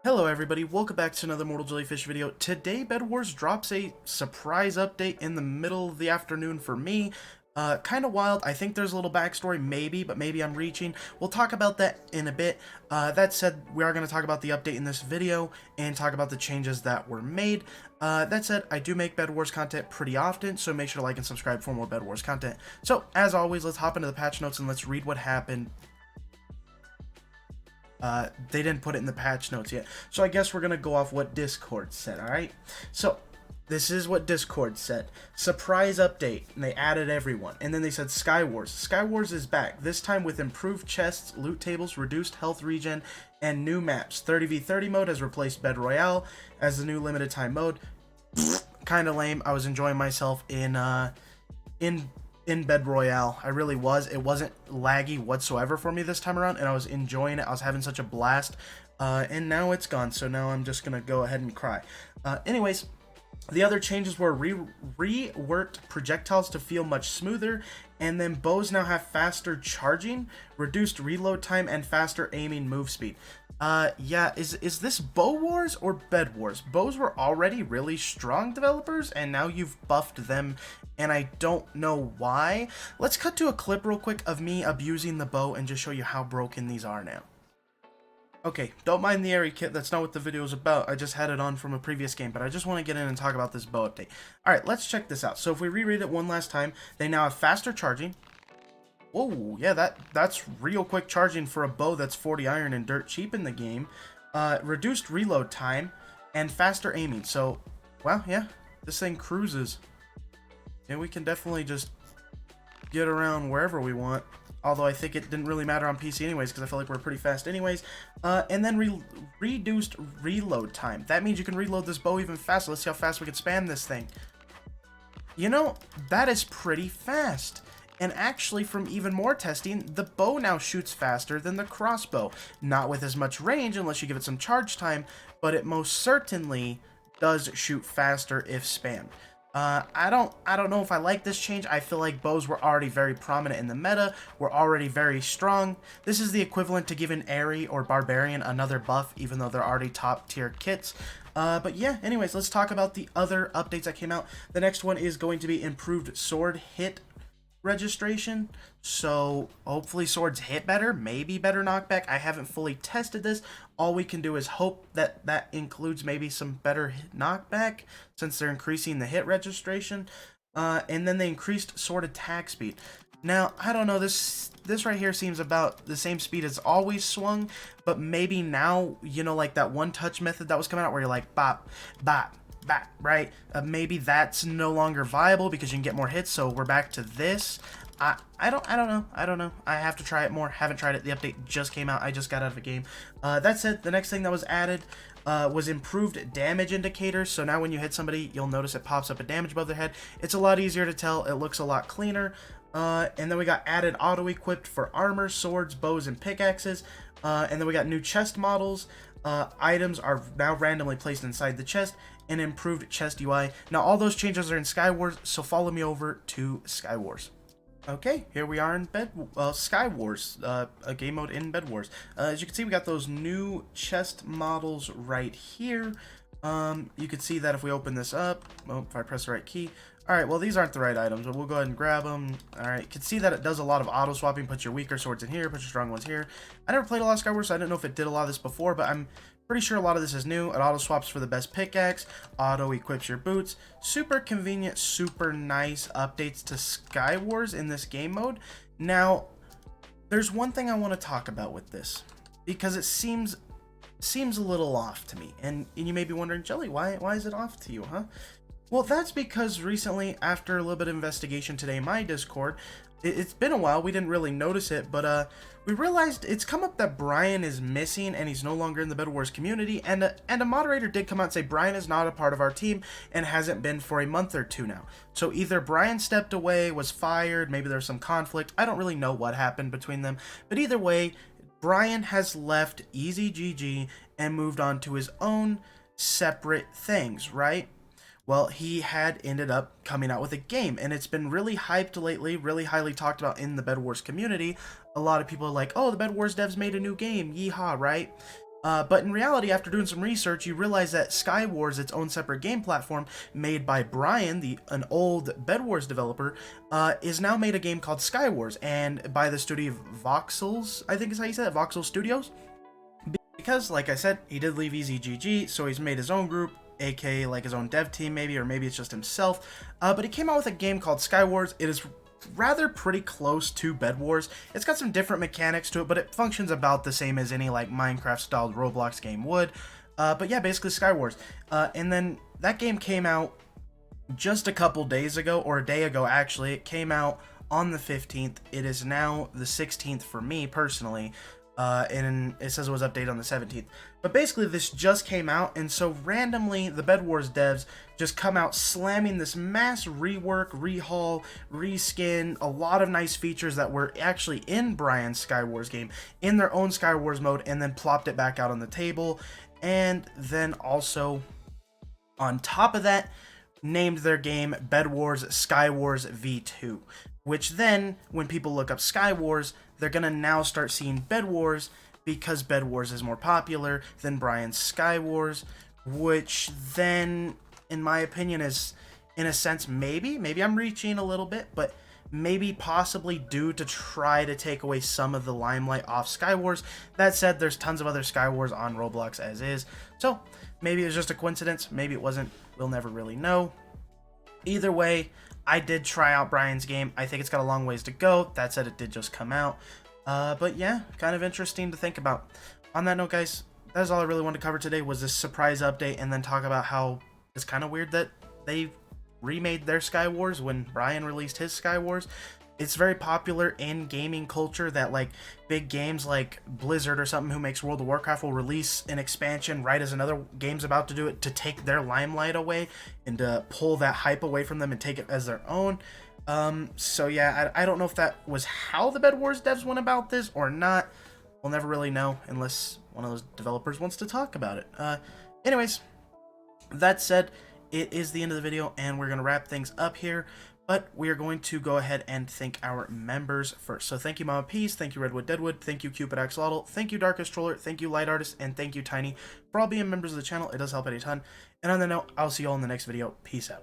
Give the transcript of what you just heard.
Hello everybody, welcome back to another Mortal Jellyfish video. Today Bedwars drops a surprise update in the middle of the afternoon for me. Kind of wild. I think there's a little backstory, but maybe I'm reaching. We'll talk about that in a bit. That said, we are going to talk about the update in this video and talk about the changes that were made. That said, I do make Bedwars content pretty often, so make sure to like and subscribe for more Bedwars content. So, as always, let's hop into the patch notes and let's read what happened. They didn't put it in the patch notes yet. So I guess we're going to go off what Discord said, alright? So, this is what Discord said. Surprise update. And they added everyone. And then they said Skywars. Skywars is back. This time with improved chests, loot tables, reduced health regen, and new maps. 30v30 mode has replaced Bed Royale as the new limited time mode. Kind of lame. I was enjoying myself in Bed Royale. I really was. It wasn't laggy whatsoever for me this time around, and I was enjoying it. I was having such a blast, and now it's gone, so now I'm just gonna go ahead and cry. Anyways, the other changes were reworked projectiles to feel much smoother, and then bows now have faster charging, reduced reload time, and faster aiming move speed. Yeah, is this Bow Wars or Bed Wars? Bows were already really strong developers, and now you've buffed them, and I don't know why. Let's cut to a clip real quick of me abusing the bow and just show you how broken these are now. Okay, don't mind the airy kit, that's not what the video is about. I just had it on from a previous game, but I just want to get in and talk about this bow update. Alright, let's check this out. So if we reread it one last time, they now have faster charging. Whoa, yeah, that's real quick charging for a bow that's 40 iron and dirt cheap in the game. Reduced reload time, and faster aiming. So, well, yeah, this thing cruises. And we can definitely just get around wherever we want. Although I think it didn't really matter on PC anyways, because I feel like we're pretty fast anyways. And then reduced reload time. That means you can reload this bow even faster. Let's see how fast we can spam this thing. You know, that is pretty fast. And actually, from even more testing, the bow now shoots faster than the crossbow. Not with as much range unless you give it some charge time, but it most certainly does shoot faster if spammed. I don't know if I like this change. I feel like bows were already very prominent in the meta, were already very strong. This is the equivalent to giving Airy or Barbarian another buff, even though they're already top tier kits. But yeah, anyways, let's talk about the other updates that came out. The next one is going to be improved sword hit registration, so hopefully swords hit better, maybe better knockback. I haven't fully tested this. All we can do is hope that that includes maybe some better knockback, since they're increasing the hit registration. And then they increased sword attack speed. Now, I don't know, this right here seems about the same speed as always swung, but maybe now, you know, like that one touch method that was coming out where you're like bop, bop, back, right? Maybe that's no longer viable because you can get more hits, so we're back to this. I don't know. I have to try it more. Haven't tried it. The update just came out. I just got out of a game. That said, the next thing that was added was improved damage indicators. So now when you hit somebody, you'll notice it pops up a damage above their head. It's a lot easier to tell. It looks a lot cleaner. And then we got added auto-equipped for armor, swords, bows, and pickaxes. And then we got new chest models. Items are now randomly placed inside the chest, and improved chest UI. Now all those changes are in Skywars, so follow me over to Skywars. Okay, here we are in Skywars, a game mode in Bedwars. As you can see, we got those new chest models right here. You can see that if we open this up, if I press the right key. Alright, well these aren't the right items, but we'll go ahead and grab them. Alright, you can see that it does a lot of auto swapping. Put your weaker swords in here, put your strong ones here. I never played a lot of Skywars, so I didn't know if it did a lot of this before, but I'm pretty sure a lot of this is new. It auto swaps for the best pickaxe, auto equips your boots. Super convenient, super nice updates to Skywars in this game mode. Now, there's one thing I want to talk about with this, because it seems a little off to me. And you may be wondering, Jelly, why is it off to you, huh? Well, that's because recently, after a little bit of investigation today in my Discord, it's been a while, we didn't really notice it, but we realized it's come up that Brian is missing and he's no longer in the Bedwars community, and a moderator did come out and say Brian is not a part of our team and hasn't been for a month or two now. So either Brian stepped away, was fired, maybe there's some conflict. I don't really know what happened between them, but either way, Brian has left EasyGG and moved on to his own separate things, right? Well, he had ended up coming out with a game, and it's been really hyped lately, really highly talked about in the Bedwars community. A lot of people are like, oh, the Bedwars devs made a new game, yeehaw, right? But in reality, after doing some research, you realize that Skywars, its own separate game platform made by Brian, an old Bedwars developer, is now made a game called Skywars, and by the studio Voxels, I think is how you say it, Voxel Studios. Because, like I said, he did leave EasyGG, so he's made his own group, aka like his own dev team maybe, or maybe it's just himself. But he came out with a game called Skywars. It is rather pretty close to Bed Wars. It's got some different mechanics to it, but it functions about the same as any like Minecraft styled Roblox game would. But yeah, basically Skywars. And then that game came out just a couple days ago, or a day ago actually. It came out on the 15th. It is now the 16th for me personally. And it says it was updated on the 17th. But basically, this just came out, and so randomly, the Bed Wars devs just come out slamming this mass rework, rehaul, reskin, a lot of nice features that were actually in Brian's Skywars game, in their own Skywars mode, and then plopped it back out on the table. And then also, on top of that, named their game Bed Wars Skywars V2, which then, when people look up Skywars, they're gonna now start seeing Bed Wars because Bed Wars is more popular than Brian's Skywars, which then, in my opinion, is, in a sense, maybe I'm reaching a little bit, but maybe possibly due to try to take away some of the limelight off Skywars. That said, there's tons of other Skywars on Roblox as is, so maybe it was just a coincidence, maybe it wasn't, we'll never really know. Either way, I did try out Brian's game. I think it's got a long ways to go. That said, it did just come out. But yeah, kind of interesting to think about. On that note, guys, that's all I really wanted to cover today was this surprise update, and then talk about how it's kind of weird that they remade their Skywars when Brian released his Skywars. It's very popular in gaming culture that like big games like Blizzard or something who makes World of Warcraft will release an expansion right as another game's about to do it, to take their limelight away and to pull that hype away from them and take it as their own. So yeah, I don't know if that was how the Bed Wars devs went about this or not. We'll never really know unless one of those developers wants to talk about it. Anyways, that said, it is the end of the video and we're going to wrap things up here. But we are going to go ahead and thank our members first. So thank you Mama Peace, thank you Redwood Deadwood, thank you Cupid Axolotl, thank you Darkest Troller, thank you Light Artist, and thank you Tiny for all being members of the channel. It does help out a ton. And on that note, I'll see you all in the next video. Peace out.